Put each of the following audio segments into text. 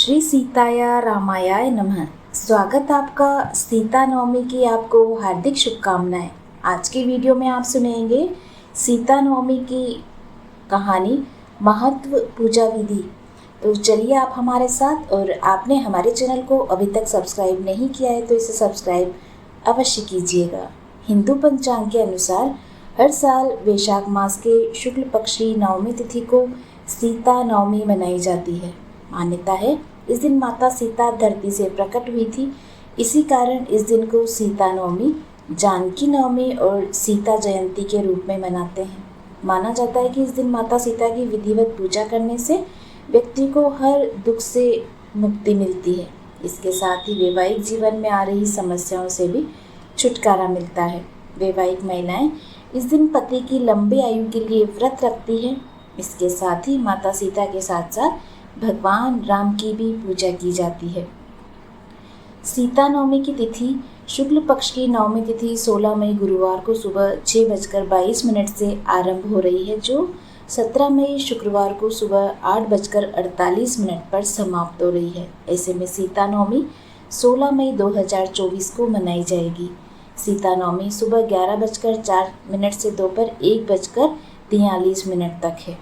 श्री सीताया रामायाय नमः। स्वागत आपका सीता नवमी की आपको हार्दिक शुभकामनाएं। आज के वीडियो में आप सुनेंगे सीता नवमी की कहानी, महत्व, पूजा विधि। तो चलिए आप हमारे साथ, और आपने हमारे चैनल को अभी तक सब्सक्राइब नहीं किया है तो इसे सब्सक्राइब अवश्य कीजिएगा। हिंदू पंचांग के अनुसार हर साल वैशाख मास के शुक्ल पक्ष की नवमी तिथि को सीता नवमी मनाई जाती है। मान्यता है इस दिन माता सीता धरती से प्रकट हुई थी। इसी कारण इस दिन को सीता नवमी, जानकी नवमी और सीता जयंती के रूप में मनाते हैं। माना जाता है कि इस दिन माता सीता की विधिवत पूजा करने से व्यक्ति को हर दुख से मुक्ति मिलती है। इसके साथ ही वैवाहिक जीवन में आ रही समस्याओं से भी छुटकारा मिलता है। वैवाहिक महिलाएं इस दिन पति की लंबी आयु के लिए व्रत रखती हैं। इसके साथ ही माता सीता के साथ साथ भगवान राम की भी पूजा की जाती है। सीता नवमी की तिथि शुक्ल पक्ष की नवमी तिथि 16 मई गुरुवार को सुबह 6:22 से आरंभ हो रही है, जो 17 मई शुक्रवार को सुबह 8:48 पर समाप्त हो रही है। ऐसे में सीता नवमी 16 मई 2024 को मनाई जाएगी। सीता नवमी सुबह 11:04 से दोपहर 1:43 तक है।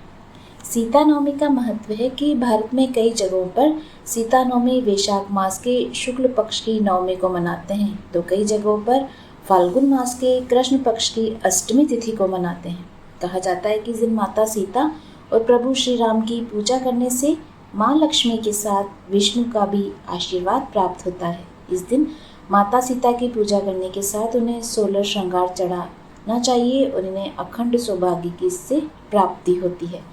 सीता नवमी का महत्व है कि भारत में कई जगहों पर सीता नवमी वैशाख मास के शुक्ल पक्ष की नवमी को मनाते हैं, तो कई जगहों पर फाल्गुन मास के कृष्ण पक्ष की अष्टमी तिथि को मनाते हैं। कहा जाता है कि इस दिन माता सीता और प्रभु श्री राम की पूजा करने से माँ लक्ष्मी के साथ विष्णु का भी आशीर्वाद प्राप्त होता है। इस दिन माता सीता की पूजा करने के साथ उन्हें 16 श्रृंगार चढ़ाना चाहिए और इन्हें अखंड सौभाग्य की इससे प्राप्ति होती है।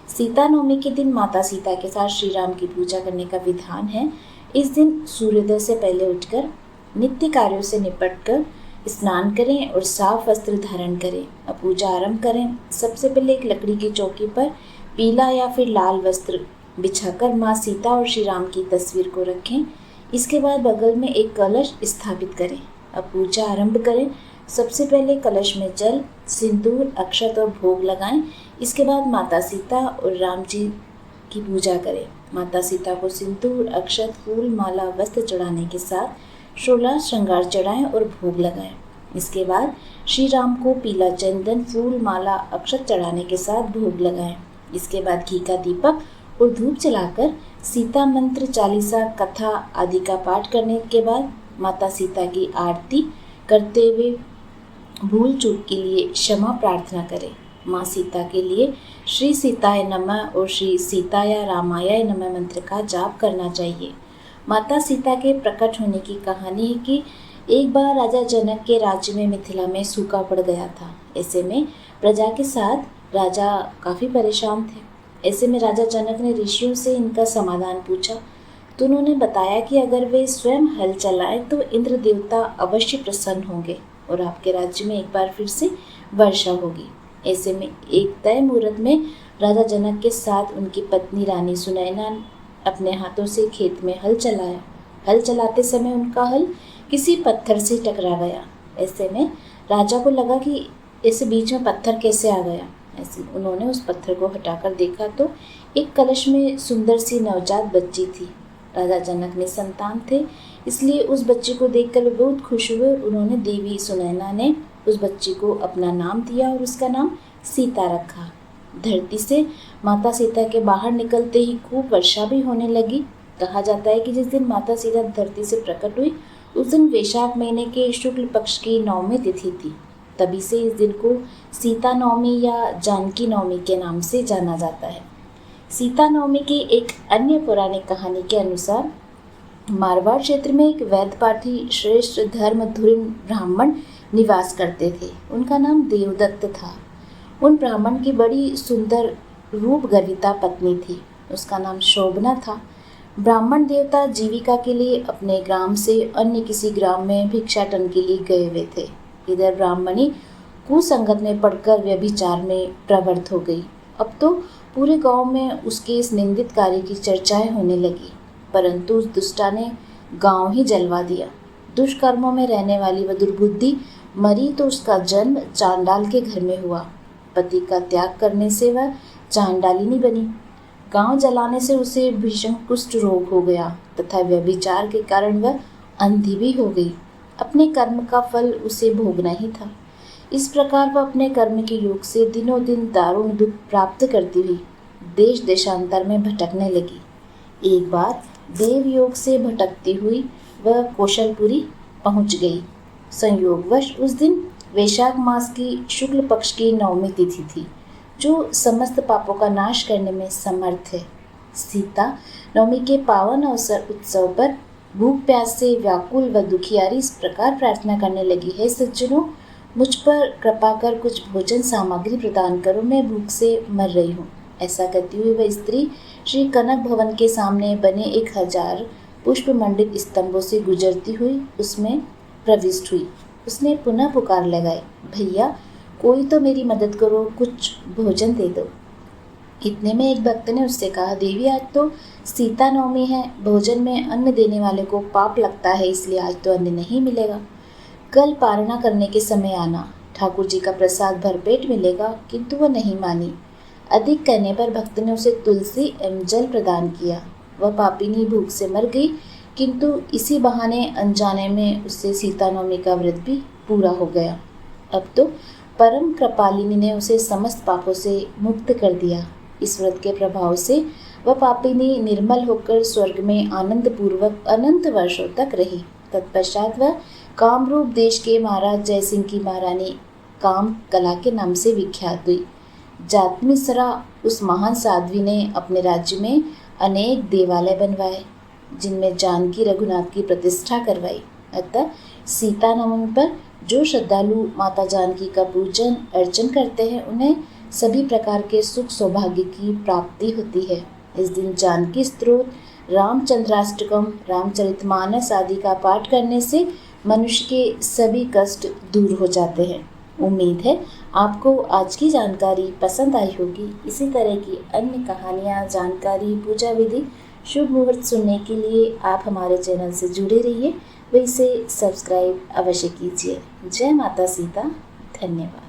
सीता नवमी के दिन माता सीता के साथ श्री राम की पूजा करने का विधान है। इस दिन सूर्योदय से पहले उठकर नित्य कार्यों से निपटकर स्नान करें और साफ वस्त्र धारण करें और पूजा आरंभ करें। सबसे पहले एक लकड़ी की चौकी पर पीला या फिर लाल वस्त्र बिछाकर माँ सीता और श्री राम की तस्वीर को रखें। इसके बाद बगल में एक कलश स्थापित करें। अब पूजा आरंभ करें। सबसे पहले कलश में जल, सिंदूर, अक्षत और भोग लगाएं। इसके बाद माता सीता और राम जी की पूजा करें। माता सीता को सिंदूर, अक्षत, फूल, माला, वस्त्र चढ़ाने के साथ 16 श्रृंगार चढ़ाएं और भोग लगाएं। इसके बाद श्री राम को पीला चंदन, फूल, माला, अक्षत चढ़ाने के साथ भोग लगाएं। इसके बाद घी का दीपक और धूप जलाकर सीता मंत्र, चालीसा, कथा आदि का पाठ करने के बाद माता सीता की आरती करते हुए भूल चूक के लिए क्षमा प्रार्थना करें। माँ सीता के लिए श्री सीताय नमः और श्री सीताया रामायाय नमः मंत्र का जाप करना चाहिए। माता सीता के प्रकट होने की कहानी है कि एक बार राजा जनक के राज्य में मिथिला में सूखा पड़ गया था। ऐसे में प्रजा के साथ राजा काफ़ी परेशान थे। ऐसे में राजा जनक ने ऋषियों से इनका समाधान पूछा, तो उन्होंने बताया कि अगर वे स्वयं हल चलाएं तो इंद्र देवता अवश्य प्रसन्न होंगे और आपके राज्य में एक बार फिर से वर्षा होगी। ऐसे में एक तय मुहूर्त में राजा जनक के साथ उनकी पत्नी रानी सुनैना अपने हाथों से खेत में हल चलाया। हल चलाते समय उनका हल किसी पत्थर से टकरा गया। ऐसे में राजा को लगा कि ऐसे बीच में पत्थर कैसे आ गया। ऐसे उन्होंने उस पत्थर को हटाकर देखा तो एक कलश में सुंदर सी नवजात बच्ची थी। राजा जनक में संतान थे, इसलिए उस बच्ची को देखकर वे बहुत खुश हुए और उन्होंने देवी सुनैना ने उस बच्ची को अपना नाम दिया और उसका नाम सीता रखा। धरती से माता सीता के बाहर निकलते ही खूब वर्षा भी होने लगी। कहा जाता है कि जिस दिन माता सीता धरती से प्रकट हुई उस दिन वैशाख महीने के शुक्ल पक्ष की नवमी तिथि थी। तभी से इस दिन को सीता नवमी या जानकी नवमी के नाम से जाना जाता है। सीता नवमी की एक अन्य पौराणिक कहानी के अनुसार मारवाड़ क्षेत्र में एक वैद्य पाठी श्रेष्ठ धर्मधुरीन ब्राह्मण निवास करते थे। उनका नाम देवदत्त था। उन ब्राह्मण की बड़ी सुंदर रूप गर्विता पत्नी थी। उसका नाम शोभना था। ब्राह्मण देवता जीविका के लिए अपने ग्राम से अन्य किसी ग्राम में भिक्षाटन के लिए गए हुए थे। इधर ब्राह्मणी कुसंगत में पड़कर व्यभिचार में प्रवृत्त हो गई। अब तो पूरे गांव में उसके इस निंदित कार्य की चर्चाएं होने लगी, परंतु उस दुष्टा ने गांव ही जलवा दिया। दुष्कर्मों में रहने वाली वह दुर्बुद्धि मरी तो उसका जन्म चांडाल के घर में हुआ। पति का त्याग करने से वह चांडालिनी बनी। गांव जलाने से उसे भीषण कुष्ठ रोग हो गया तथा व्यभिचार के कारण वह अंधी भी हो गई। अपने कर्म का फल उसे भोगना ही था। इस प्रकार वह अपने कर्म के योग से दिनों दिन दारुण दुख प्राप्त करती हुई देश देशांतर में भटकने लगी। एक बार देव योग से भटकती हुई वह कौशलपुरी पहुंच गई। संयोगवश उस दिन वैशाख मास की शुक्ल पक्ष की नवमी तिथि थी, जो समस्त पापों का नाश करने में समर्थ है। सीता नवमी के पावन अवसर उत्सव पर भूख प्यास से व्याकुल व दुखियारी इस प्रकार प्रार्थना करने लगी है, सज्जनों, मुझ पर कृपा कर कुछ भोजन सामग्री प्रदान करो, मैं भूख से मर रही हूँ। ऐसा कहती हुई वह स्त्री श्री कनक भवन के सामने बने 1000 पुष्प मंडित स्तंभों से गुजरती हुई उसमें प्रविष्ट हुई। उसने पुनः पुकार लगाई, भैया कोई तो मेरी मदद करो, कुछ भोजन दे दो। इतने में एक भक्त ने उससे कहा, देवी आज तो सीता नवमी है, भोजन में अन्न देने वाले को पाप लगता है, इसलिए आज तो अन्न नहीं मिलेगा। कल पारणा करने के समय आना, ठाकुर जी का प्रसाद भरपेट मिलेगा। किंतु वह नहीं मानी। अधिक कहने पर भक्त ने उसे तुलसी एवं जल प्रदान किया। वह पापिनी भूख से मर गई, किंतु इसी बहाने अनजाने में उससे सीता नवमी का व्रत भी पूरा हो गया। अब तो परम कृपालिनी ने उसे समस्त पापों से मुक्त कर दिया। इस व्रत के प्रभाव से वह पापिनी निर्मल होकर स्वर्ग में आनंद पूर्वक अनंत वर्षों तक रही। तत्पश्चात वह कामरूप देश के महाराज जयसिंह की महारानी काम कला के नाम से विख्यात हुई। जातमिश्रा उस महान साध्वी ने अपने राज्य में अनेक देवालय बनवाए, जिनमें जानकी रघुनाथ की प्रतिष्ठा करवाई। अतः सीता नवमी पर जो श्रद्धालु माता जानकी का पूजन अर्चन करते हैं, उन्हें सभी प्रकार के सुख सौभाग्य की प्राप्ति होती है। इस दिन जानकी स्तोत्र, रामचंद्राष्टकम, रामचरितमानस आदि का पाठ करने से मनुष्य के सभी कष्ट दूर हो जाते हैं। उम्मीद है आपको आज की जानकारी पसंद आई होगी। इसी तरह की अन्य कहानियाँ, जानकारी, पूजा विधि, शुभ मुहूर्त सुनने के लिए आप हमारे चैनल से जुड़े रहिए व इसे सब्सक्राइब अवश्य कीजिए। जय माता सीता। धन्यवाद।